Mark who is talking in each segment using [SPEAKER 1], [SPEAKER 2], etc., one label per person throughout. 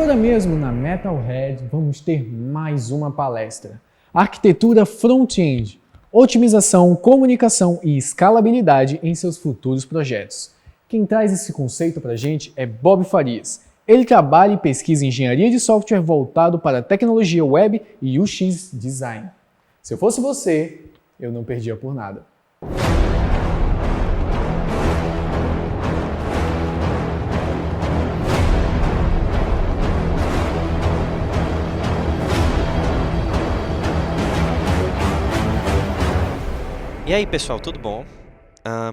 [SPEAKER 1] Agora mesmo na Metalhead vamos ter mais uma palestra. Arquitetura Front-End, otimização, comunicação e escalabilidade em seus futuros projetos. Quem traz esse conceito para a gente é Bob Farias. Ele trabalha e pesquisa em engenharia de software voltado para tecnologia web e UX design. Se eu fosse você, eu não perdia por nada.
[SPEAKER 2] E aí, pessoal, tudo bom?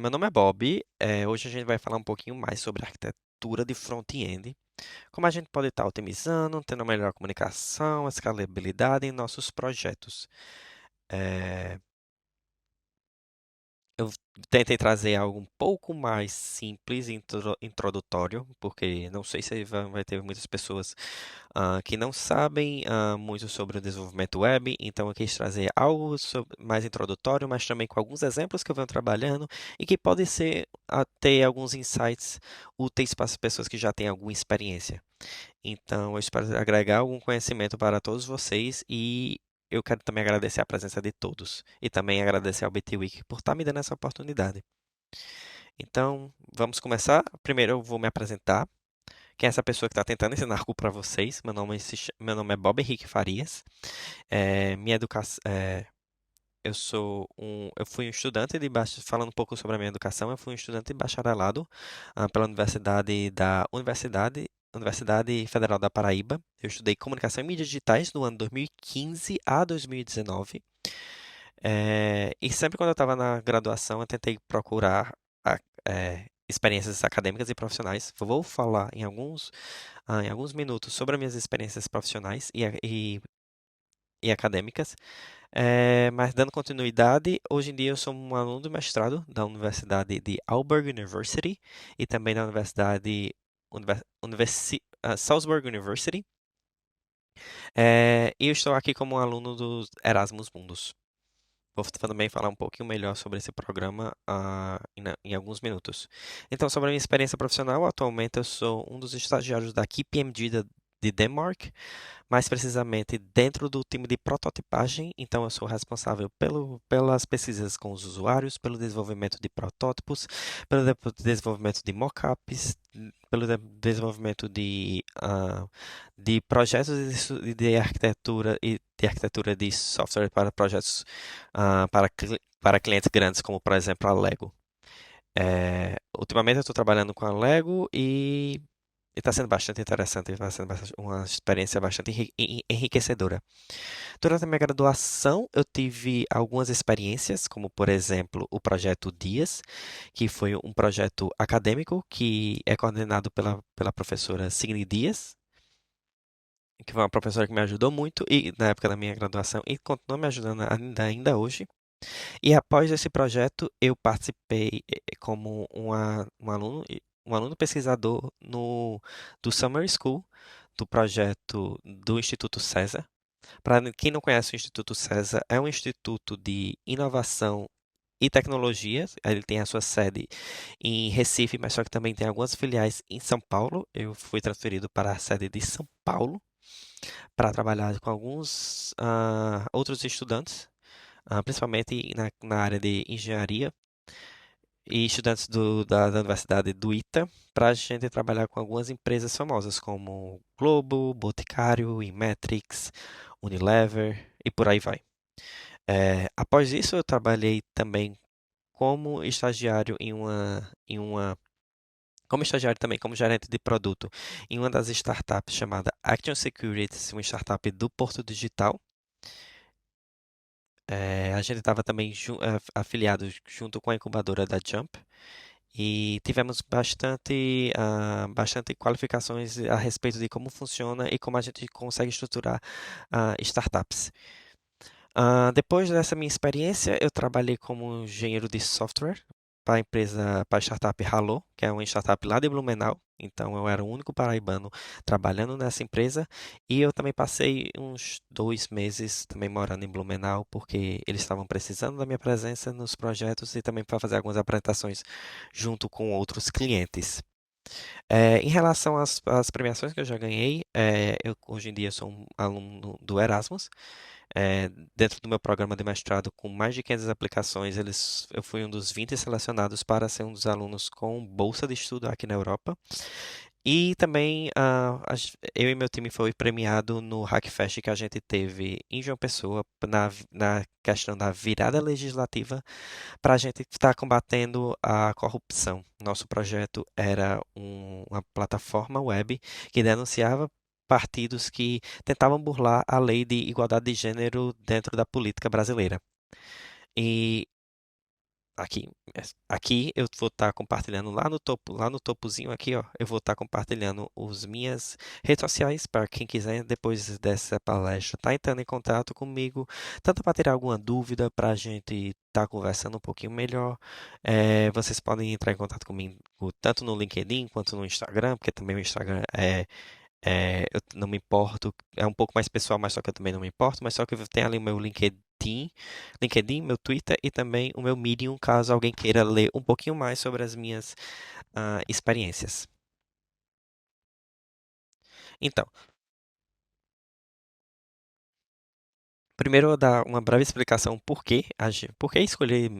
[SPEAKER 2] Meu nome é Bob. Hoje a gente vai falar um pouquinho mais sobre arquitetura de front-end, como a gente pode estar otimizando, tendo melhor comunicação, escalabilidade em nossos projetos. É, Eu tentei trazer algo um pouco mais simples e introdutório, porque não sei se vai ter muitas pessoas que não sabem muito sobre o desenvolvimento web, então eu quis trazer algo mais introdutório, mas também com alguns exemplos que eu venho trabalhando e que pode ser ter alguns insights úteis para as pessoas que já têm alguma experiência. Então, eu espero agregar algum conhecimento para todos vocês e eu quero também agradecer a presença de todos e também agradecer ao BT Week por estar me dando essa oportunidade. Então, vamos começar. Primeiro, eu vou me apresentar. Quem é essa pessoa que está tentando ensinar algo para vocês? Meu nome é Bob Henrique Farias. Minha educação, eu fui um estudante falando um pouco sobre a minha educação, eu fui um estudante de bacharelado pela Universidade Federal da Paraíba. Eu estudei comunicação e mídias digitais no ano 2015 a 2019. E sempre quando eu estava na graduação, eu tentei procurar experiências acadêmicas e profissionais. Vou falar em alguns minutos sobre as minhas experiências profissionais e acadêmicas. Mas dando continuidade, hoje em dia eu sou um aluno do mestrado da Universidade de Aalborg University e também da Salzburg University. E eu estou aqui como um aluno dos Erasmus Mundus. Vou também falar um pouquinho melhor sobre esse programa em alguns minutos. Então, sobre a minha experiência profissional, atualmente eu sou um dos estagiários da KPMG de Denmark, mais precisamente dentro do time de prototipagem. Então, eu sou responsável pelas pesquisas com os usuários, pelo desenvolvimento de protótipos, pelo desenvolvimento de mockups, pelo desenvolvimento de projetos de arquitetura de software para projetos para clientes grandes, como por exemplo a Lego. Ultimamente eu estou trabalhando com a Lego e está sendo bastante interessante, está sendo uma experiência bastante enriquecedora. Durante a minha graduação, eu tive algumas experiências, como por exemplo o projeto Dias, que foi um projeto acadêmico que é coordenado pela professora Signe Dias, que foi uma professora que me ajudou muito na época da minha graduação e continua me ajudando ainda hoje. E após esse projeto, eu participei como um aluno pesquisador do Summer School, do projeto do Instituto César. Para quem não conhece o Instituto César, é um instituto de inovação e tecnologias. Ele tem a sua sede em Recife, mas só que também tem algumas filiais em São Paulo. Eu fui transferido para a sede de São Paulo para trabalhar com alguns outros estudantes, principalmente na área de engenharia e estudantes da Universidade do ITA, para a gente trabalhar com algumas empresas famosas como Globo, Boticário, Inmetrics, Unilever e por aí vai. Após isso, eu trabalhei também como estagiário como estagiário também, como gerente de produto em uma das startups chamada Action Securities, uma startup do Porto Digital. A gente estava também afiliado junto com a incubadora da Jump e tivemos bastante qualificações a respeito de como funciona e como a gente consegue estruturar startups. Depois dessa minha experiência, eu trabalhei como engenheiro de software para a startup Halo, que é uma startup lá de Blumenau. Então, eu era o único paraibano trabalhando nessa empresa. E eu também passei uns 2 meses também morando em Blumenau, porque eles estavam precisando da minha presença nos projetos e também para fazer algumas apresentações junto com outros clientes. Em relação às premiações que eu já ganhei, eu hoje em dia sou um aluno do Erasmus. Dentro do meu programa de mestrado, com mais de 500 aplicações, eu fui um dos 20 selecionados para ser um dos alunos com bolsa de estudo aqui na Europa. E também eu e meu time foi premiado no Hackfest que a gente teve em João Pessoa, na questão da virada legislativa, para a gente estar combatendo a corrupção. Nosso projeto era uma plataforma web que denunciava partidos que tentavam burlar a lei de igualdade de gênero dentro da política brasileira. E aqui, aqui eu vou estar compartilhando lá no topo, lá no topozinho aqui, ó, eu vou estar compartilhando as minhas redes sociais para quem quiser depois dessa palestra estar entrando em contato comigo, tanto para tirar alguma dúvida para a gente estar conversando um pouquinho melhor. Vocês podem entrar em contato comigo tanto no LinkedIn quanto no Instagram, porque também o Instagram eu não me importo, é um pouco mais pessoal, mas só que eu também não me importo, mas só que eu tenho ali o meu LinkedIn, meu Twitter e também o meu Medium, caso alguém queira ler um pouquinho mais sobre as minhas experiências. Então, primeiro eu vou dar uma breve explicação por que escolher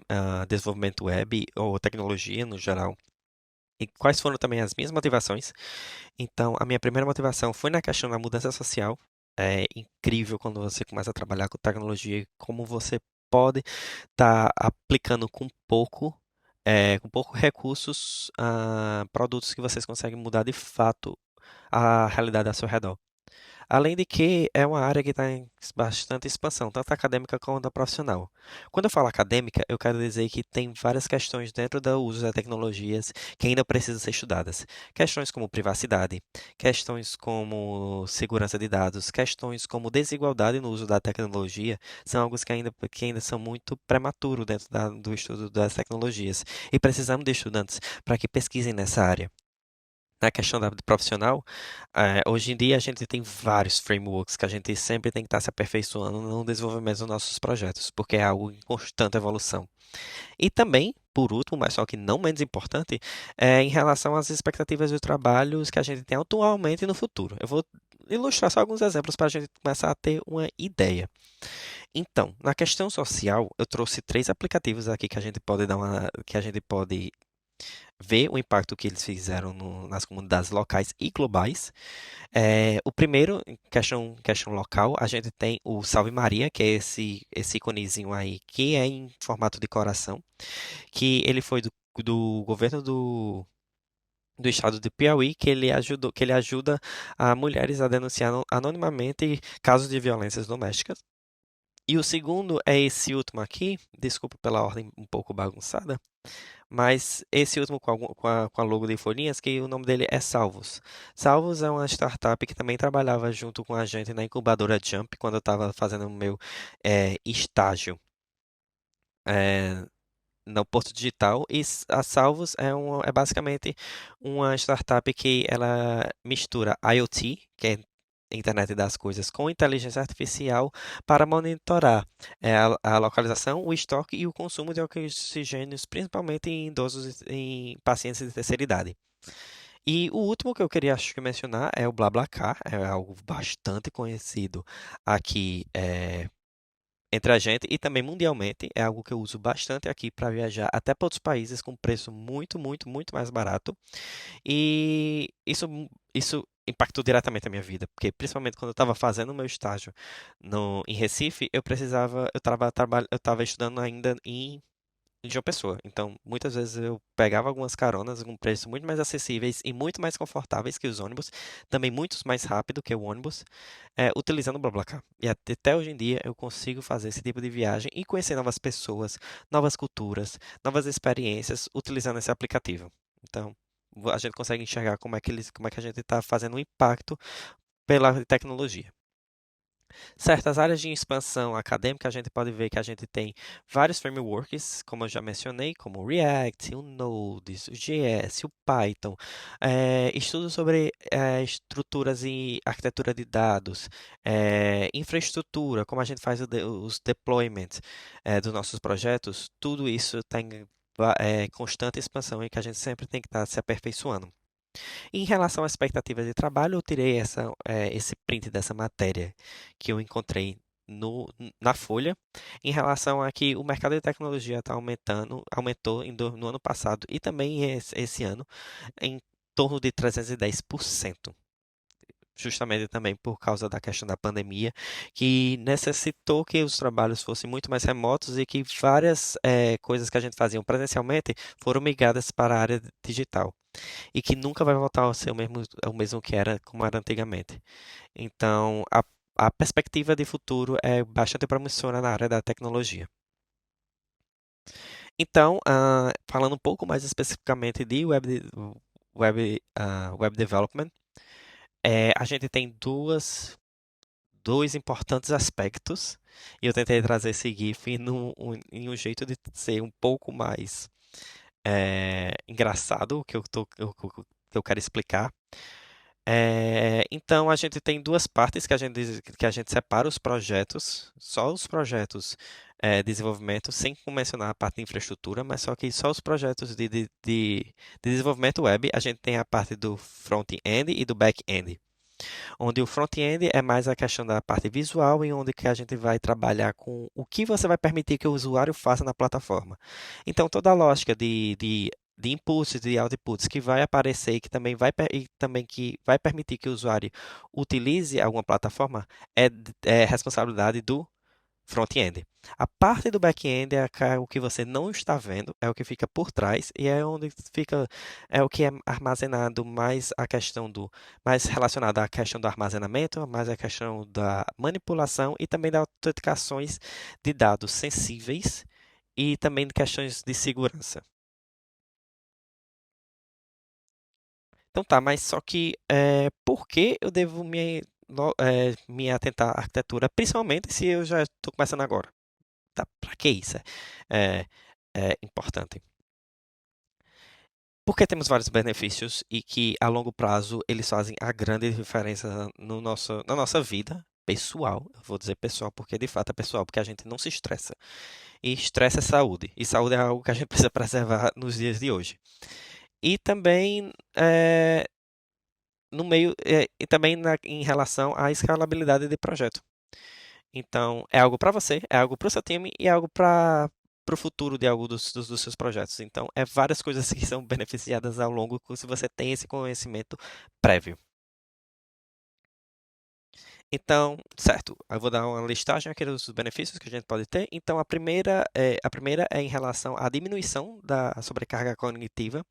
[SPEAKER 2] desenvolvimento web ou tecnologia no geral. E quais foram também as minhas motivações. Então, a minha primeira motivação foi na questão da mudança social. É incrível quando você começa a trabalhar com tecnologia, e como você pode estar aplicando com pouco recursos, produtos que vocês conseguem mudar de fato a realidade ao seu redor. Além de que é uma área que está em bastante expansão, tanto acadêmica quanto profissional. Quando eu falo acadêmica, eu quero dizer que tem várias questões dentro do uso das tecnologias que ainda precisam ser estudadas. Questões como privacidade, questões como segurança de dados, questões como desigualdade no uso da tecnologia, são algo que ainda são muito prematuros dentro do estudo das tecnologias. E precisamos de estudantes para que pesquisem nessa área. Na questão do profissional, hoje em dia a gente tem vários frameworks que a gente sempre tem que estar se aperfeiçoando no desenvolvimento dos nossos projetos, porque é algo em constante evolução. E também, por último, mas só que não menos importante, em relação às expectativas de trabalhos que a gente tem atualmente e no futuro. Eu vou ilustrar só alguns exemplos para a gente começar a ter uma ideia. Então, na questão social, eu trouxe três aplicativos aqui que a gente pode ver o impacto que eles fizeram nas comunidades locais e globais. O primeiro, em questão local, a gente tem o Salve Maria, que é esse iconezinho aí, que é em formato de coração, que ele foi do governo do estado de Piauí, que ele ajuda a mulheres a denunciar anonimamente casos de violências domésticas. E o segundo é esse último aqui, desculpa pela ordem um pouco bagunçada, mas esse último com a logo de folhinhas, que o nome dele é Salvos. Salvos é uma startup que também trabalhava junto com a gente na incubadora Jump, quando eu estava fazendo o meu estágio eh, no Porto Digital. E a Salvos é basicamente uma startup que ela mistura IoT, que é Internet das Coisas, com inteligência artificial para monitorar a localização, o estoque e o consumo de oxigênios, principalmente em idosos e em pacientes de terceira idade. E o último que eu queria acho que mencionar é o BlaBlaCar, é algo bastante conhecido aqui entre a gente e também mundialmente. É algo que eu uso bastante aqui para viajar até para outros países com preço muito, muito, muito mais barato. E isso impactou diretamente a minha vida, porque principalmente quando eu estava fazendo o meu estágio em Recife, eu estava estudando ainda em João Pessoa. Então, muitas vezes eu pegava algumas caronas com preços muito mais acessíveis e muito mais confortáveis que os ônibus, também muito mais rápido que o ônibus, utilizando o BlaBlaCar. E até hoje em dia eu consigo fazer esse tipo de viagem e conhecer novas pessoas, novas culturas, novas experiências utilizando esse aplicativo. Então, a gente consegue enxergar como é que a gente está fazendo um impacto pela tecnologia. Certas áreas de expansão acadêmica, a gente pode ver que a gente tem vários frameworks, como eu já mencionei, como o React, o Node, o JS, o Python, estudos sobre estruturas e arquitetura de dados, infraestrutura, como a gente faz os deployments dos nossos projetos, tudo isso está em constante expansão e que a gente sempre tem que estar se aperfeiçoando. Em relação às expectativas de trabalho, eu tirei esse print dessa matéria que eu encontrei na Folha, em relação a que o mercado de tecnologia está aumentou no ano passado e também esse ano em torno de 310%. Justamente também por causa da questão da pandemia, que necessitou que os trabalhos fossem muito mais remotos e que várias coisas que a gente fazia presencialmente foram migradas para a área digital e que nunca vai voltar a ser o mesmo que era como era antigamente. Então, a perspectiva de futuro é bastante promissora na área da tecnologia. Então, falando um pouco mais especificamente de web development, a gente tem dois importantes aspectos, e eu tentei trazer esse GIF em um jeito de ser um pouco mais engraçado, o que eu quero explicar. Então, a gente tem duas partes que a gente separa os projetos, só os projetos de desenvolvimento, sem mencionar a parte de infraestrutura, mas só que só os projetos de desenvolvimento web, a gente tem a parte do front-end e do back-end, onde o front-end é mais a questão da parte visual e onde que a gente vai trabalhar com o que você vai permitir que o usuário faça na plataforma. Então, toda a lógica de inputs e de outputs que vai aparecer e também que vai permitir que o usuário utilize alguma plataforma é responsabilidade do front-end. A parte do back-end o que você não está vendo, é o que fica por trás e é onde fica é o que é armazenado mais relacionado à questão do armazenamento, mais a questão da manipulação e também das autenticações de dados sensíveis e também de questões de segurança. Então tá, mas só que por que eu devo me atentar à arquitetura, principalmente se eu já estou começando agora? Tá, para que isso é, é importante? Porque temos vários benefícios e que a longo prazo eles fazem a grande diferença no na nossa vida pessoal. Eu vou dizer pessoal porque de fato é pessoal, porque a gente não se estressa. E estresse é saúde. E saúde é algo que a gente precisa preservar nos dias de hoje. E também no meio e também em relação à escalabilidade de projeto. Então, é algo para você, é algo para o seu time e é algo para o futuro de algum dos seus projetos. Então, é várias coisas que são beneficiadas ao longo se você tem esse conhecimento prévio. Então, certo, eu vou dar uma listagem aqui dos benefícios que a gente pode ter. Então, a primeira é em relação à diminuição da sobrecarga cognitiva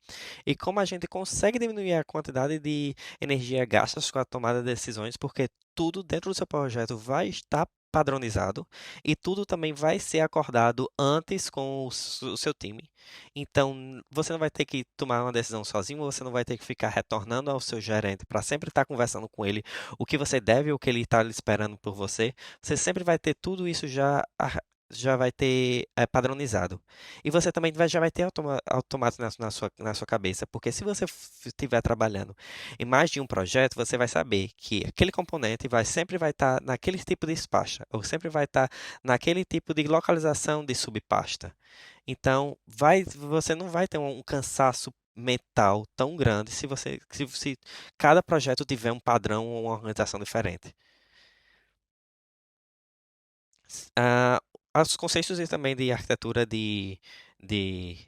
[SPEAKER 2] e como a gente consegue diminuir a quantidade de energia gasta com a tomada de decisões, porque tudo dentro do seu projeto vai estar padronizado e tudo também vai ser acordado antes com o seu time. Então, você não vai ter que tomar uma decisão sozinho, você não vai ter que ficar retornando ao seu gerente para sempre estar conversando com ele o que você deve, o que ele está esperando por você. Você sempre vai ter tudo isso já vai ter padronizado. E você também já vai ter automático na sua cabeça, porque se você estiver trabalhando em mais de um projeto, você vai saber que aquele componente sempre vai estar naquele tipo de pasta, ou sempre vai estar naquele tipo de localização de subpasta. Então, você não vai ter um cansaço mental tão grande se cada projeto tiver um padrão ou uma organização diferente. Ah, os conceitos também de arquitetura de, de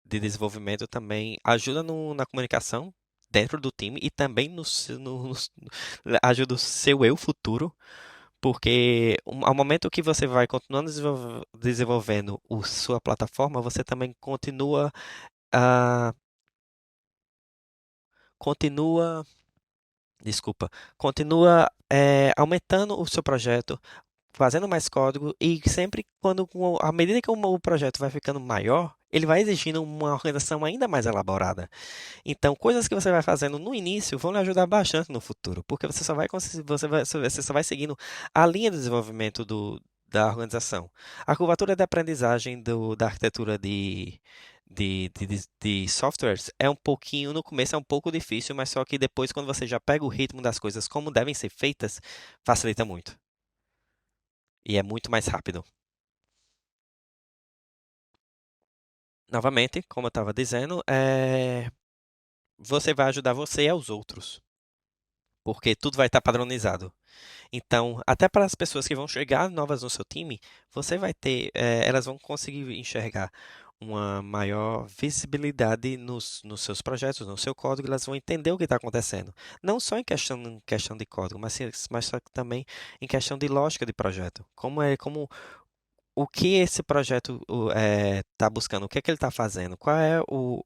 [SPEAKER 2] desenvolvimento também ajudam na comunicação dentro do time e também ajuda o seu eu futuro, porque ao momento que você vai continuando desenvolvendo sua plataforma, você também ah, continua desculpa, continua aumentando o seu projeto, fazendo mais código e sempre à medida que o projeto vai ficando maior, ele vai exigindo uma organização ainda mais elaborada. Então, coisas que você vai fazendo no início vão lhe ajudar bastante no futuro, porque você só vai seguindo a linha de desenvolvimento da organização. A curvatura de aprendizagem da arquitetura de softwares é um pouquinho, no começo é um pouco difícil, mas só que depois, quando você já pega o ritmo das coisas como devem ser feitas, facilita muito. E é muito mais rápido. Novamente, como eu estava dizendo, você vai ajudar você e aos outros, porque tudo vai estar padronizado. Então, até para as pessoas que vão chegar novas no seu time, você vai ter, elas vão conseguir enxergar uma maior visibilidade nos seus projetos, no seu código, elas vão entender o que está acontecendo. Não só em questão de código, mas só que também em questão de lógica de projeto. Como o que esse projeto está buscando, o que é que ele está fazendo, qual é o,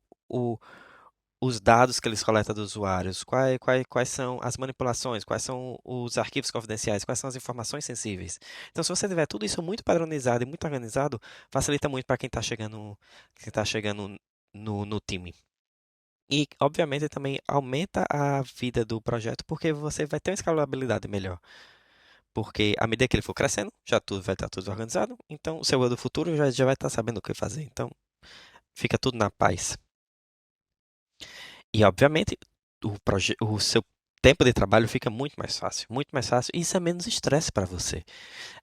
[SPEAKER 2] os dados que eles coletam dos usuários, quais são as manipulações, quais são os arquivos confidenciais, quais são as informações sensíveis. Então, se você tiver tudo isso muito padronizado e muito organizado, facilita muito para quem está chegando no time. E, obviamente, também aumenta a vida do projeto, porque você vai ter uma escalabilidade melhor. Porque à medida que ele for crescendo, já tudo vai estar tudo organizado. Então, o seu eu do futuro já vai estar sabendo o que fazer. Então, fica tudo na paz. E, obviamente, o seu tempo de trabalho fica muito mais fácil, muito mais fácil. E isso é menos estresse para você.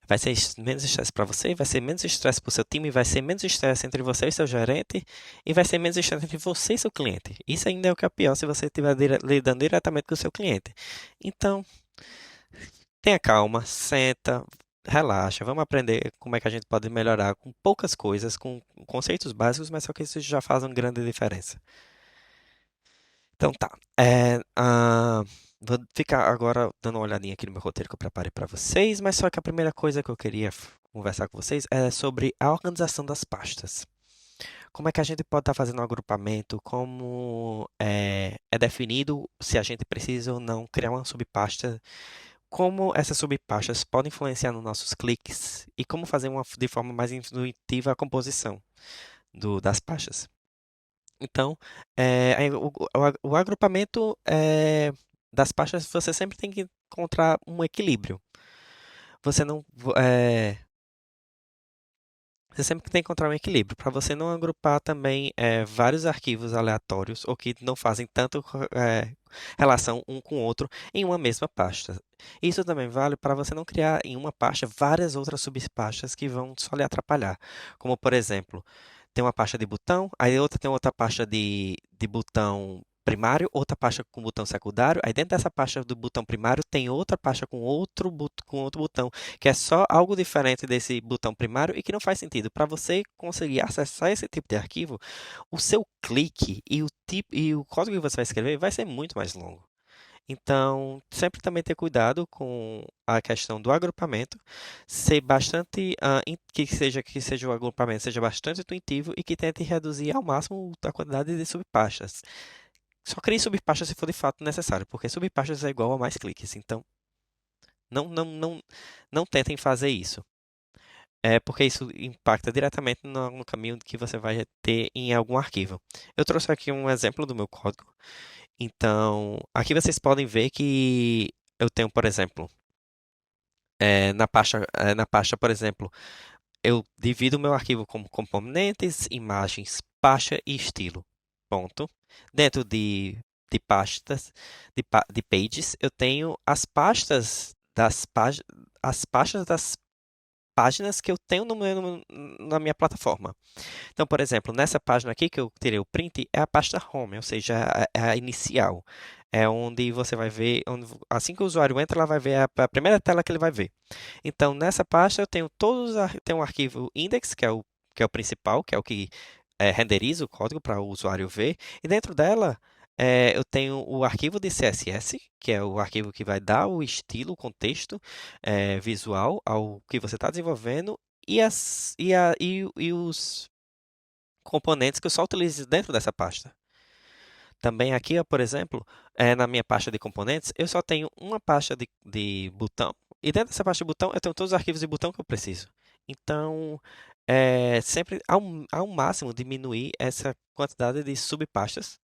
[SPEAKER 2] Vai ser menos estresse para você, vai ser menos estresse para o seu time, vai ser menos estresse entre você e seu gerente, e vai ser menos estresse entre você e seu cliente. Isso ainda é o que é pior se você estiver lidando diretamente com o seu cliente. Então, tenha calma, senta, relaxa, vamos aprender como é que a gente pode melhorar com poucas coisas, com conceitos básicos, mas só que isso já faz uma grande diferença. Então tá. Vou ficar agora dando uma olhadinha aqui no meu roteiro que eu preparei para vocês, mas só que a primeira coisa que eu queria conversar com vocês é sobre a organização das pastas. Como é que a gente pode estar fazendo um agrupamento? Como é definido se a gente precisa ou não criar uma subpasta? Como essas subpastas podem influenciar nos nossos cliques? E como fazer de forma mais intuitiva a composição das pastas? Então, o agrupamento das pastas, você sempre tem que encontrar um equilíbrio. Você não, você sempre tem que encontrar um equilíbrio para você não agrupar também vários arquivos aleatórios ou que não fazem tanto relação um com o outro em uma mesma pasta. Isso também vale para você não criar em uma pasta várias outras subpastas que vão só lhe atrapalhar. Como, por exemplo, tem uma pasta de botão, aí outra tem outra pasta de botão primário, outra pasta com botão secundário, aí dentro dessa pasta do botão primário tem outra pasta com outro botão, que é só algo diferente desse botão primário e que não faz sentido. Para você conseguir acessar esse tipo de arquivo, o seu clique e o código que você vai escrever vai ser muito mais longo. Então, sempre também ter cuidado com a questão do agrupamento, ser bastante, que seja o agrupamento seja bastante intuitivo e que tente reduzir ao máximo a quantidade de subpastas. Só crie subpastas se for de fato necessário, porque subpastas é igual a mais cliques. Então, não, não, não, não tentem fazer isso. Porque isso impacta diretamente no caminho que você vai ter em algum arquivo. Eu trouxe aqui um exemplo do meu código. Então, aqui vocês podem ver que eu tenho, por exemplo, na pasta, por exemplo, eu divido o meu arquivo como componentes, imagens, pasta e estilo. Ponto. Dentro de pastas, de pages, eu tenho as pastas das páginas que eu tenho na minha plataforma. Então, por exemplo, nessa página aqui que eu tirei o print é a pasta Home, ou seja, é a inicial. É onde você vai ver, assim que o usuário entra, ela vai ver a primeira tela que ele vai ver. Então, nessa pasta eu tenho tem um arquivo index, que é o principal, que é o que renderiza o código para o usuário ver. E dentro dela eu tenho o arquivo de CSS, que é o arquivo que vai dar o estilo, o contexto visual ao que você está desenvolvendo e os componentes que eu só utilizo dentro dessa pasta. Também aqui, ó, por exemplo, na minha pasta de componentes, eu só tenho uma pasta de botão. E dentro dessa pasta de botão, eu tenho todos os arquivos de botão que eu preciso. Então, sempre ao máximo diminuir essa quantidade de subpastas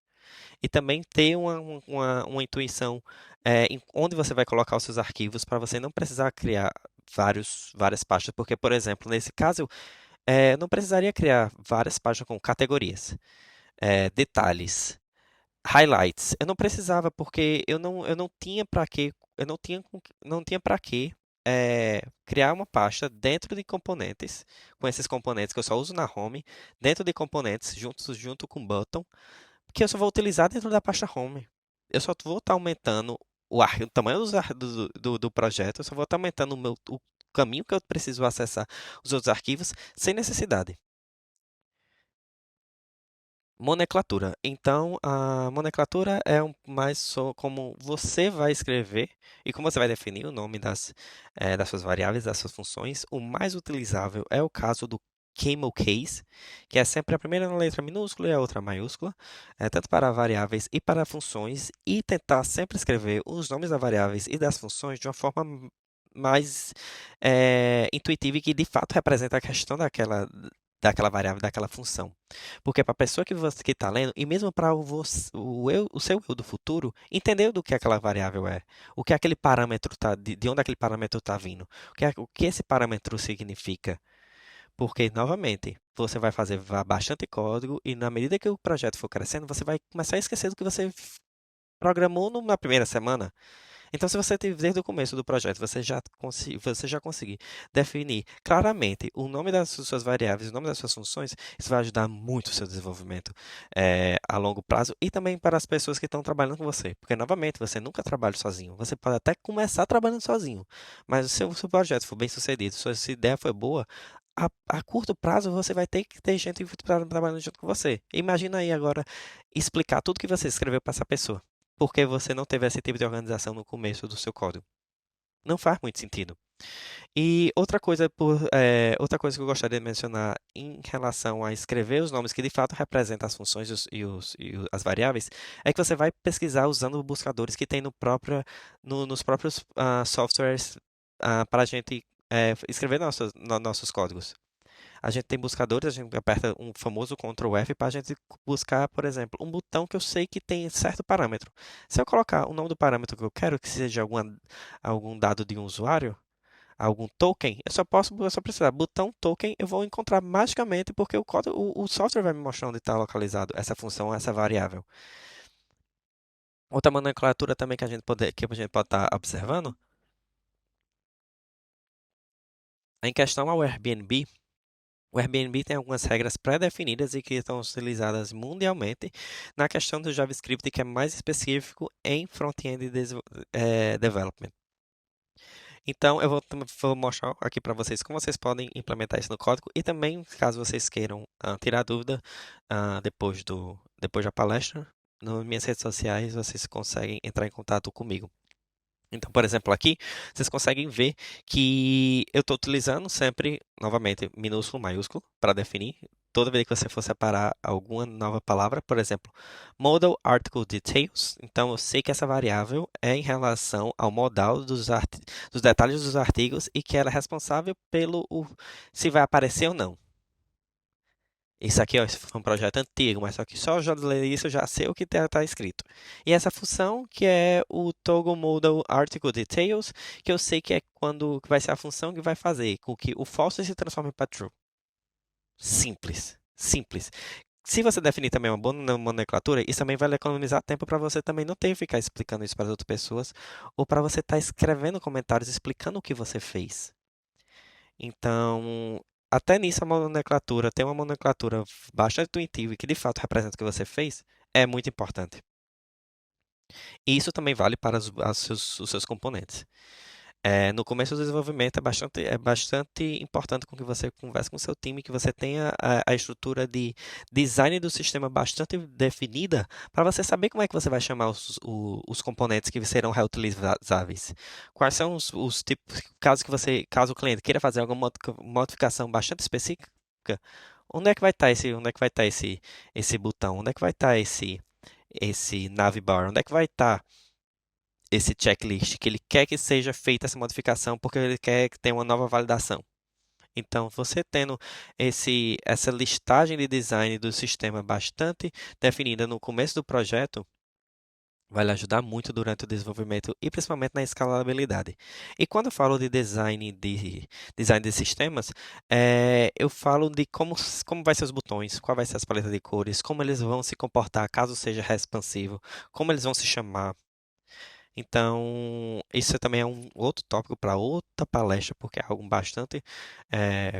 [SPEAKER 2] e também ter uma intuição em onde você vai colocar os seus arquivos para você não precisar criar várias pastas. Porque, por exemplo, nesse caso, eu não precisaria criar várias páginas com categorias, detalhes, highlights. Eu não precisava porque eu não tinha para que não tinha para que criar uma pasta dentro de componentes, com esses componentes que eu só uso na home, dentro de componentes junto com button, que eu só vou utilizar dentro da pasta home. Eu só vou estar aumentando o tamanho do projeto, eu só vou estar aumentando o caminho que eu preciso acessar os outros arquivos sem necessidade. Nomenclatura. Então, a nomenclatura é como você vai escrever e como você vai definir o nome das suas variáveis, das suas funções. O mais utilizável é o caso do camel case, que é sempre a primeira letra minúscula e a outra maiúscula, tanto para variáveis e para funções, e tentar sempre escrever os nomes das variáveis e das funções de uma forma mais intuitiva e que de fato representa a questão daquela variável, daquela função. Porque para a pessoa que você que está lendo, e mesmo para o seu eu do futuro, entender do que aquela variável é, o que aquele parâmetro tá, de onde aquele parâmetro está vindo, o que esse parâmetro significa. Porque, novamente, você vai fazer bastante código e na medida que o projeto for crescendo, você vai começar a esquecer do que você programou na primeira semana. Então, se você teve desde o começo do projeto, você já conseguir definir claramente o nome das suas variáveis, o nome das suas funções, isso vai ajudar muito o seu desenvolvimento a longo prazo e também para as pessoas que estão trabalhando com você. Porque, novamente, você nunca trabalha sozinho. Você pode até começar trabalhando sozinho, mas se o seu projeto for bem sucedido, se a sua ideia for boa, a curto prazo você vai ter que ter gente trabalhando junto com você. Imagina aí agora explicar tudo que você escreveu para essa pessoa porque você não teve esse tipo de organização no começo do seu código. Não faz muito sentido. E outra coisa que eu gostaria de mencionar em relação a escrever os nomes que de fato representam as funções as variáveis, é que você vai pesquisar usando buscadores que tem nos próprios softwares para a gente escrever nossos códigos. A gente tem buscadores, a gente aperta um famoso Ctrl F para a gente buscar, por exemplo, um botão que eu sei que tem certo parâmetro. Se eu colocar o nome do parâmetro que eu quero, que seja algum dado de um usuário, algum token, eu só precisar botão token, eu vou encontrar magicamente porque o software vai me mostrar onde está localizado essa função, essa variável. Outra nomenclatura também que a gente pode estar observando, em questão ao Airbnb, o Airbnb tem algumas regras pré-definidas e que estão utilizadas mundialmente na questão do JavaScript, que é mais específico em front-end development. Então, vou mostrar aqui para vocês como vocês podem implementar isso no código e também, caso vocês queiram tirar dúvida depois da palestra, nas minhas redes sociais vocês conseguem entrar em contato comigo. Então, por exemplo, aqui vocês conseguem ver que eu estou utilizando sempre, novamente, minúsculo, maiúsculo, para definir. Toda vez que você for separar alguma nova palavra, por exemplo, Modal Article Details. Então, eu sei que essa variável é em relação ao modal dos detalhes dos artigos e que ela é responsável se vai aparecer ou não. Isso aqui, ó, esse foi um projeto antigo, mas só que só já ler isso eu já sei o que está escrito. E essa função que é o Toggle Modal Article Details, que eu sei que é que vai ser a função que vai fazer com que o false se transforme para true. Simples, simples. Se você definir também uma boa nomenclatura, isso também vai economizar tempo para você também não ter que ficar explicando isso para as outras pessoas ou para você estar escrevendo comentários explicando o que você fez. Então, até nisso a nomenclatura, ter uma nomenclatura bastante intuitiva e que de fato representa o que você fez, é muito importante. E isso também vale para os seus componentes. No começo do desenvolvimento é bastante importante com que você converse com o seu time, que você tenha a estrutura de design do sistema bastante definida para você saber como é que você vai chamar os componentes que serão reutilizáveis. Quais são os tipos, caso o cliente queira fazer alguma modificação bastante específica, onde é que vai estar esse botão? Onde é que vai estar esse navbar? Onde é que vai estar esse checklist, que ele quer que seja feita essa modificação porque ele quer que tenha uma nova validação. Então, você tendo essa listagem de design do sistema bastante definida no começo do projeto, vai lhe ajudar muito durante o desenvolvimento e principalmente na escalabilidade. E quando eu falo de design de sistemas, eu falo de como vai ser os botões, qual vai ser as paletas de cores, como eles vão se comportar caso seja responsivo, como eles vão se chamar. Então, isso também é um outro tópico para outra palestra, porque é algo bastante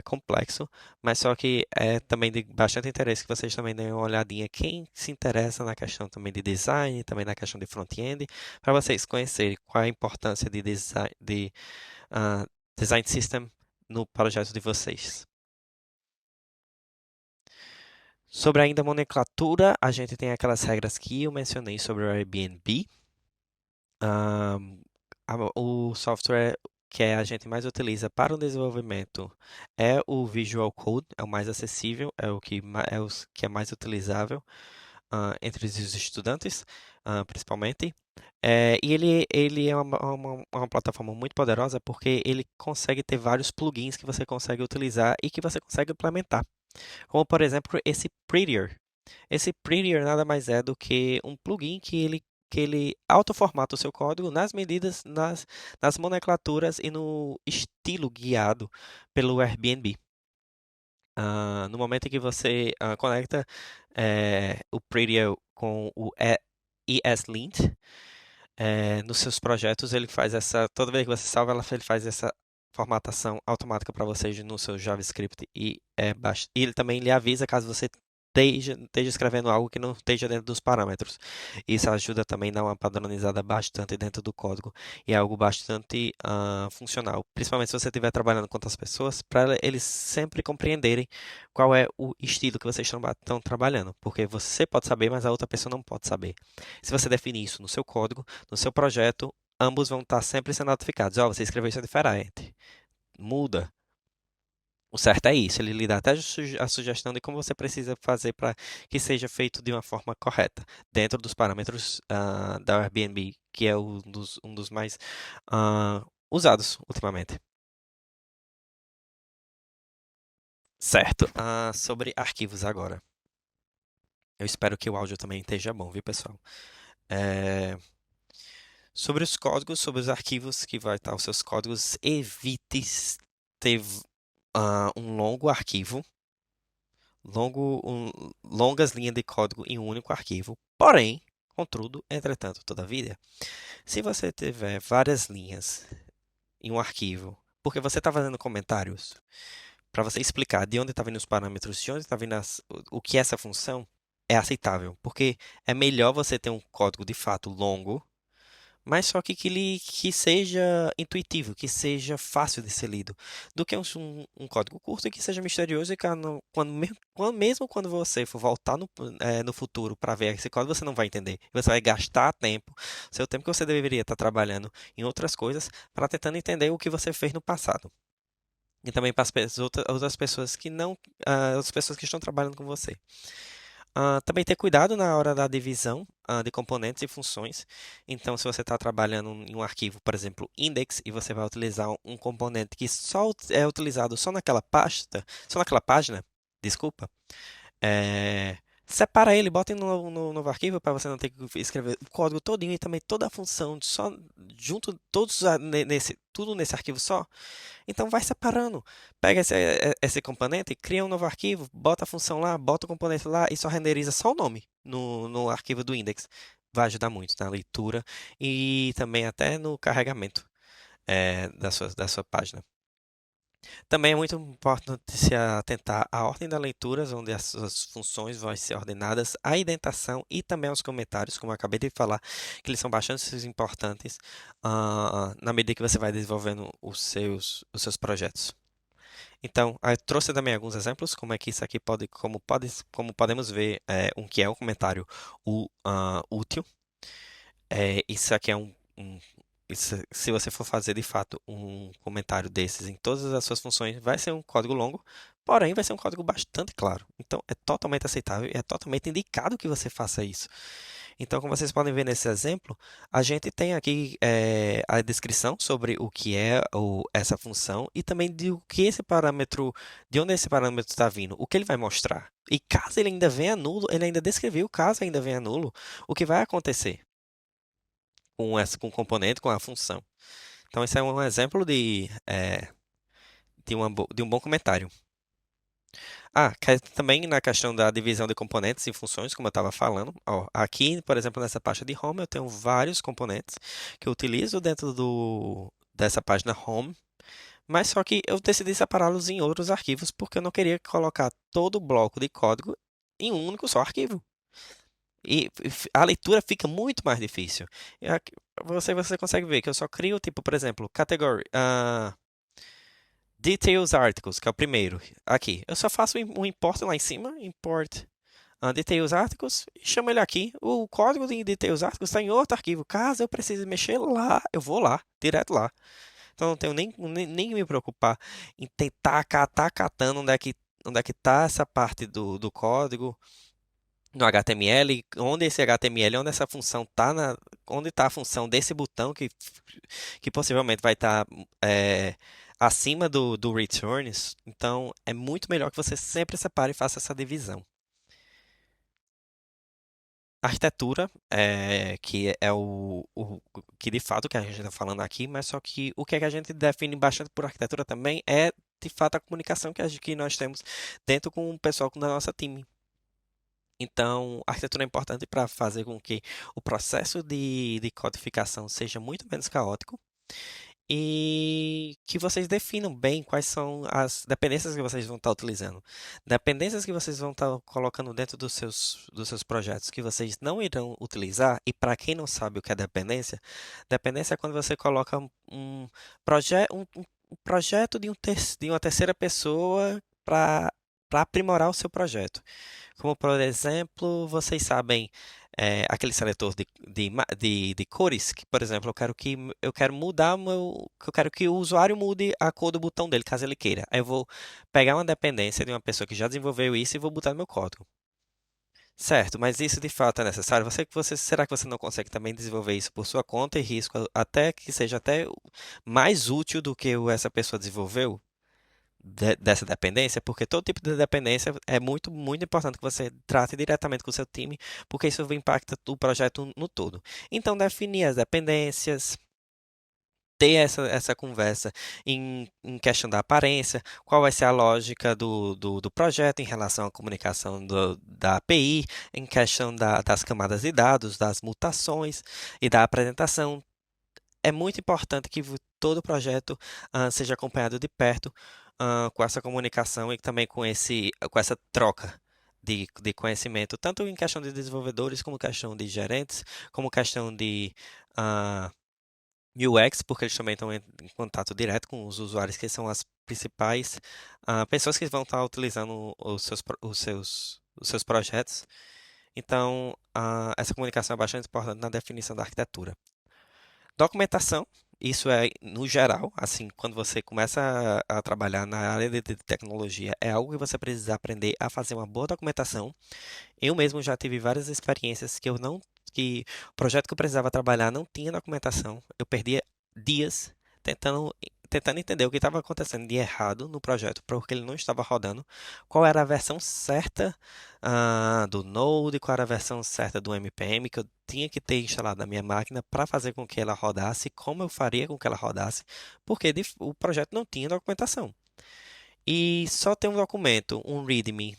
[SPEAKER 2] complexo, mas só que é também de bastante interesse que vocês também deem uma olhadinha. Quem se interessa na questão também de design, também na questão de front-end, para vocês conhecerem qual é a importância de ah, design system no projeto de vocês. Sobre ainda a nomenclatura, a gente tem aquelas regras que eu mencionei sobre o Airbnb. O software que a gente mais utiliza para o desenvolvimento é o Visual Code, é o mais acessível, é o que é mais utilizável entre os estudantes, principalmente. E ele é uma plataforma muito poderosa porque ele consegue ter vários plugins que você consegue utilizar e que você consegue implementar. Como, por exemplo, esse Prettier. Esse Prettier nada mais é do que um plugin que ele autoformata o seu código nas medidas, nas nomenclaturas e no estilo guiado pelo Airbnb. No momento em que você conecta o Prettier com o ESLint, nos seus projetos, ele faz toda vez que você salva, ele faz essa formatação automática para vocês no seu JavaScript e ele também lhe avisa caso você esteja escrevendo algo que não esteja dentro dos parâmetros. Isso ajuda também a dar uma padronizada bastante dentro do código e é algo bastante funcional, principalmente se você estiver trabalhando com outras pessoas, para eles sempre compreenderem qual é o estilo que vocês estão trabalhando, porque você pode saber, mas a outra pessoa não pode saber. Se você definir isso no seu código, no seu projeto, ambos vão estar sempre sendo notificados. Ó, você escreveu isso diferente. Muda. O certo é isso. Ele lhe dá até a sugestão de como você precisa fazer para que seja feito de uma forma correta, dentro dos parâmetros da Airbnb, que é um dos mais usados ultimamente. Certo. Sobre arquivos agora. Eu espero que o áudio também esteja bom, viu, pessoal? Sobre os códigos, sobre os arquivos que vai estar os seus códigos, evite ter um longo arquivo, longas linhas de código em um único arquivo. Porém, contudo, entretanto, todavia, se você tiver várias linhas em um arquivo, porque você está fazendo comentários para você explicar de onde está vindo os parâmetros, de onde está vindo o que é essa função, é aceitável, porque é melhor você ter um código de fato longo, mas só que seja intuitivo, que seja fácil de ser lido, do que um código curto e que seja misterioso e que mesmo quando você for voltar no futuro para ver esse código, você não vai entender. Você vai gastar tempo, seu tempo que você deveria estar trabalhando em outras coisas para tentando entender o que você fez no passado. E também para outras pessoas que não, as pessoas que estão trabalhando com você. Também ter cuidado na hora da divisão de componentes e funções. Então, se você está trabalhando em um arquivo, por exemplo, index, e você vai utilizar um componente que só é utilizado só naquela pasta, só naquela página, desculpa, separa ele, bota ele no novo arquivo para você não ter que escrever o código todinho e também toda a função só junto, tudo nesse arquivo só. Então vai separando. Pega esse componente, cria um novo arquivo, bota a função lá, bota o componente lá e só renderiza só o nome no arquivo do index. Vai ajudar muito na leitura e também até no carregamento da sua página. Também é muito importante se atentar à ordem das leituras, onde as suas funções vão ser ordenadas, à indentação e também aos comentários, como eu acabei de falar, que eles são bastante importantes na medida que você vai desenvolvendo os seus projetos. Então, eu trouxe também alguns exemplos, como é que isso aqui como podemos ver, um que é um comentário útil. Isso aqui é se você for fazer de fato um comentário desses em todas as suas funções, vai ser um código longo, porém vai ser um código bastante claro. Então é totalmente aceitável e é totalmente indicado que você faça isso. Então, como vocês podem ver nesse exemplo, a gente tem aqui a descrição sobre o que é essa função e também de onde esse parâmetro está vindo, o que ele vai mostrar. E caso ele ainda venha nulo, ele ainda descreveu, caso ainda venha nulo, o que vai acontecer com o componente, com a função. Então, esse é um exemplo de um bom comentário. Também na questão da divisão de componentes e funções, como eu estava falando. Ó, aqui, por exemplo, nessa pasta de Home, eu tenho vários componentes que eu utilizo dentro dessa página Home, mas só que eu decidi separá-los em outros arquivos porque eu não queria colocar todo o bloco de código em um único só arquivo. E a leitura fica muito mais difícil. E aqui você consegue ver que eu só crio, tipo, por exemplo, category, details articles, que é o primeiro. Aqui, eu só faço um import lá em cima, import details articles, e chamo ele aqui. O código de details articles está em outro arquivo. Caso eu precise mexer lá, eu vou lá, direto lá. Então não tenho nem me preocupar em tentar catar catando onde é que tá essa parte do código no HTML, onde esse HTML, onde essa função tá onde está a função desse botão que possivelmente vai estar acima do returns. Então é muito melhor que você sempre separe e faça essa divisão. A arquitetura, que é o que de fato que a gente está falando aqui, mas só que o que é que a gente define bastante por arquitetura também é de fato a comunicação que nós temos dentro com o pessoal da nossa time. Então, a arquitetura é importante para fazer com que o processo de codificação seja muito menos caótico e que vocês definam bem quais são as dependências que vocês vão estar utilizando. Dependências que vocês vão estar colocando dentro dos seus projetos que vocês não irão utilizar. E para quem não sabe o que é dependência é quando você coloca um projeto de uma terceira pessoa para aprimorar o seu projeto. Como, por exemplo, vocês sabem, aquele seletor de cores, que, por exemplo, eu quero mudar eu quero que o usuário mude a cor do botão dele, caso ele queira. Aí eu vou pegar uma dependência de uma pessoa que já desenvolveu isso e vou botar no meu código. Certo, mas isso de fato é necessário? Será que você não consegue também desenvolver isso por sua conta e risco, até que seja até mais útil do que essa pessoa desenvolveu? Dessa dependência, porque todo tipo de dependência é muito, muito importante que você trate diretamente com o seu time, porque isso impacta o projeto no todo. Então, definir as dependências, ter essa conversa em questão da aparência, qual vai ser a lógica do projeto em relação à comunicação da API, em questão das camadas de dados, das mutações e da apresentação. É muito importante que todo o projeto seja acompanhado de perto com essa comunicação e também com essa troca de conhecimento, tanto em questão de desenvolvedores, como questão de gerentes, como questão de ah, UX, porque eles também estão em contato direto com os usuários, que são as principais pessoas que vão estar utilizando os seus projetos. Então, essa comunicação é bastante importante na definição da arquitetura. Documentação, isso é no geral, assim, quando você começa a trabalhar na área de tecnologia, é algo que você precisa aprender a fazer uma boa documentação. Eu mesmo já tive várias experiências que o projeto que eu precisava trabalhar não tinha documentação. Eu perdia dias tentando entender o que estava acontecendo de errado no projeto, porque ele não estava rodando, qual era a versão certa do Node, qual era a versão certa do NPM que eu tinha que ter instalado na minha máquina para fazer com que ela rodasse, como eu faria com que ela rodasse, porque o projeto não tinha documentação. E só ter um documento, um README,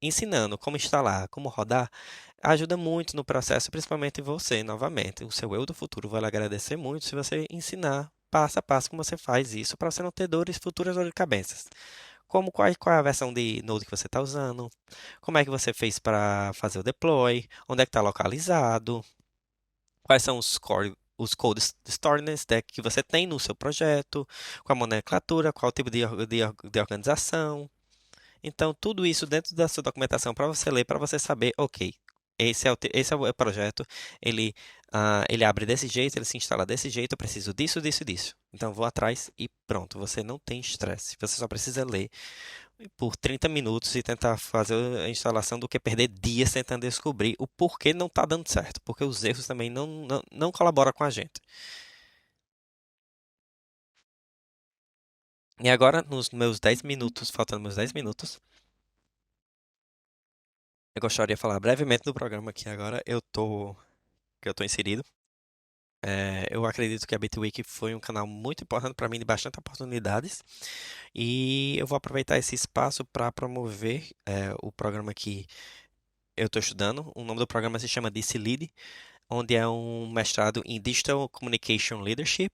[SPEAKER 2] ensinando como instalar, como rodar, ajuda muito no processo, principalmente você, novamente. O seu eu do futuro vai lhe agradecer muito se você ensinar passo a passo como você faz isso, para você não ter futuras dores de cabeça. Como qual é a versão de Node que você está usando, como é que você fez para fazer o deploy, onde é que está localizado, quais são os code stories, né, que você tem no seu projeto, qual a nomenclatura, qual o tipo de organização. Então, tudo isso dentro da sua documentação para você ler, para você saber, ok, esse é o projeto, ele abre desse jeito, ele se instala desse jeito, eu preciso disso, disso e disso. Então, vou atrás e pronto, você não tem estresse. Você só precisa ler por 30 minutos e tentar fazer a instalação do que perder dias tentando descobrir o porquê não está dando certo, porque os erros também não colaboram com a gente. E agora, nos meus 10 minutos, faltando meus 10 minutos, eu gostaria de falar brevemente do programa que agora que eu tô inserido. Eu acredito que a Bitwig foi um canal muito importante para mim, de bastante oportunidades, e eu vou aproveitar esse espaço para promover o programa que eu estou estudando. O nome do programa se chama DC Lead, onde é um mestrado em Digital Communication Leadership,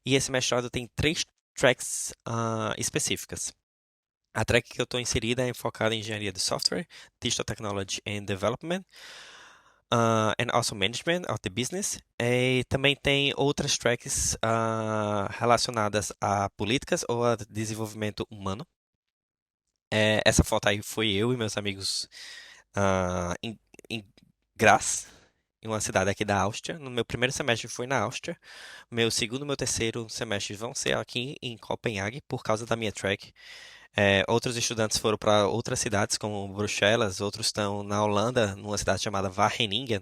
[SPEAKER 2] e esse mestrado tem três tracks específicas. A track que eu estou inserida é focada em engenharia de software, digital technology and development, and also management of the business. E também tem outras tracks relacionadas a políticas ou a desenvolvimento humano. Essa foto aí foi eu e meus amigos em Graz, em uma cidade aqui da Áustria. No meu primeiro semestre foi na Áustria. Meu segundo e meu terceiro semestre vão ser aqui em Copenhague, por causa da minha track. Outros estudantes foram para outras cidades, como Bruxelas, outros estão na Holanda, numa cidade chamada Wageningen.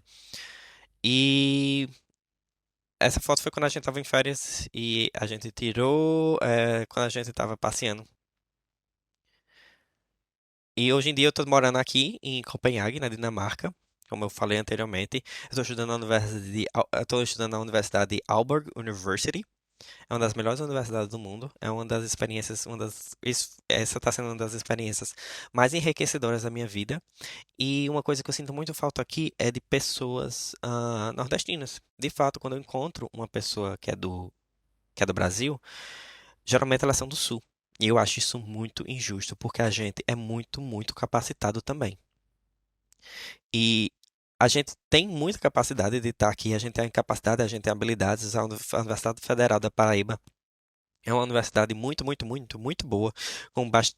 [SPEAKER 2] E essa foto foi quando a gente estava em férias e a gente tirou quando a gente estava passeando. E hoje em dia eu estou morando aqui em Copenhague, na Dinamarca, como eu falei anteriormente. Eu estou estudando na Universidade de Aalborg University. É uma das melhores universidades do mundo. É uma das experiências, essa está sendo uma das experiências mais enriquecedoras da minha vida. E uma coisa que eu sinto muito falta aqui é de pessoas nordestinas. De fato, quando eu encontro uma pessoa que é do Brasil, geralmente elas são do Sul. E eu acho isso muito injusto, porque a gente é muito, muito capacitado também. E a gente tem muita capacidade de estar aqui, a gente tem capacidade, a gente tem habilidades. A Universidade Federal da Paraíba é uma universidade muito, muito, muito, muito boa,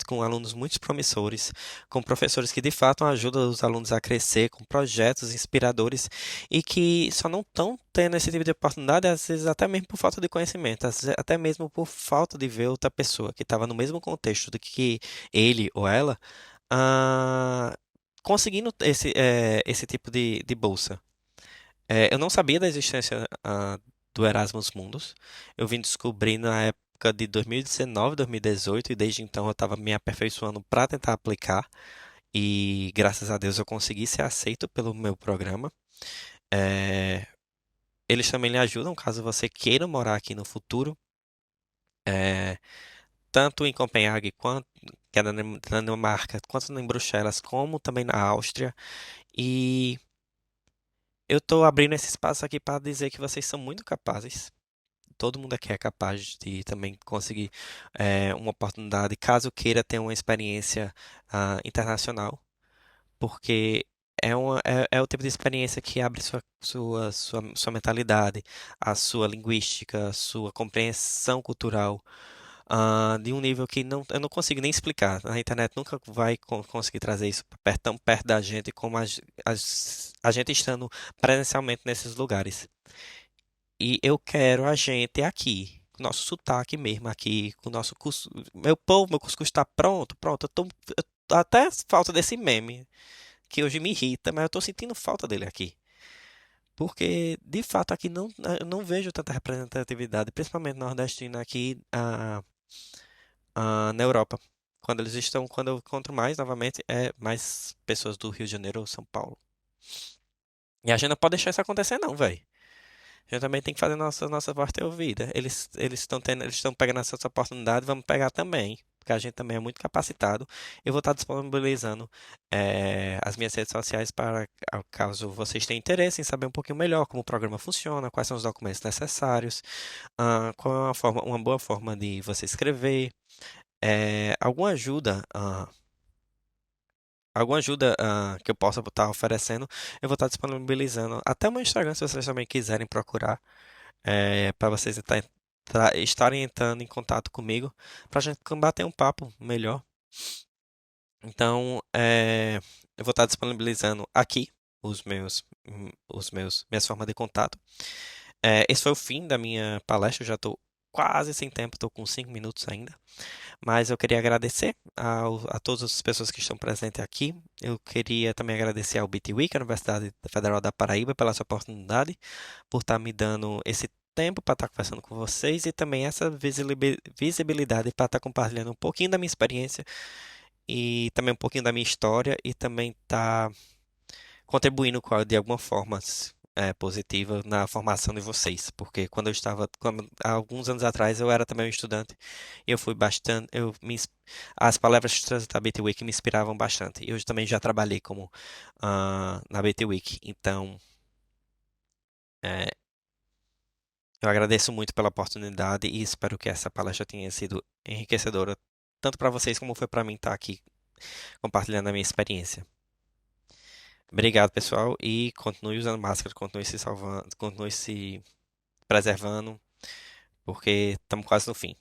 [SPEAKER 2] com alunos muito promissores, com professores que de fato ajudam os alunos a crescer, com projetos inspiradores e que só não estão tendo esse tipo de oportunidade, às vezes até mesmo por falta de conhecimento, às vezes até mesmo por falta de ver outra pessoa que estava no mesmo contexto do que ele ou ela, ah, conseguindo esse tipo de bolsa. Eu não sabia da existência do Erasmus Mundus. Eu vim descobrir na época de 2019, 2018, e desde então eu estava me aperfeiçoando para tentar aplicar. E graças a Deus eu consegui ser aceito pelo meu programa. É, Eles também lhe ajudam caso você queira morar aqui no futuro, é, tanto em Copenhague, que é na Dinamarca, quanto em Bruxelas, como também na Áustria. E eu estou abrindo esse espaço aqui para dizer que vocês são muito capazes. Todo mundo aqui é capaz de também conseguir uma oportunidade, caso queira ter uma experiência internacional, porque é o tipo de experiência que abre sua mentalidade, a sua linguística, a sua compreensão cultural, de um nível que eu não consigo nem explicar. A internet nunca vai conseguir trazer isso tão perto da gente como a gente estando presencialmente nesses lugares. E eu quero a gente aqui, com o nosso sotaque mesmo aqui, com o nosso cuscuz. Meu povo, meu cuscuz está pronto, pronto. Até falta desse meme, que hoje me irrita, mas eu tô sentindo falta dele aqui. Porque, de fato, aqui eu não vejo tanta representatividade, principalmente nordestina aqui na Europa. Quando eu encontro mais, novamente, é mais pessoas do Rio de Janeiro ou São Paulo. E a gente não pode deixar isso acontecer não, velho. A gente também tem que fazer nossa voz ter ouvida. Eles estão pegando essa oportunidade, vamos pegar também, porque a gente também é muito capacitado. Eu vou estar disponibilizando as minhas redes sociais para caso vocês tenham interesse em saber um pouquinho melhor como o programa funciona, quais são os documentos necessários, qual é uma boa forma de você escrever, alguma ajuda. Alguma ajuda que eu possa estar oferecendo, eu vou estar disponibilizando até o meu Instagram, se vocês também quiserem procurar, para vocês estarem entrando em contato comigo, para a gente bater um papo melhor. Então, eu vou estar disponibilizando aqui minhas formas de contato. Esse foi o fim da minha palestra, eu já estou quase sem tempo, estou com 5 minutos ainda. Mas eu queria agradecer a todas as pessoas que estão presentes aqui. Eu queria também agradecer ao BTWIC, a Universidade Federal da Paraíba, pela sua oportunidade, por estar me dando esse tempo para estar conversando com vocês e também essa visibilidade para estar compartilhando um pouquinho da minha experiência e também um pouquinho da minha história e também estar contribuindo de alguma forma positiva na formação de vocês, porque há alguns anos atrás eu era também um estudante e eu fui bastante, as palestras da BT Week me inspiravam bastante. Eu também já trabalhei na BT Week, então é, eu agradeço muito pela oportunidade e espero que essa palestra tenha sido enriquecedora, tanto para vocês como foi para mim estar aqui compartilhando a minha experiência. Obrigado, pessoal, e continue usando máscara, continue se salvando, continue se preservando, porque estamos quase no fim.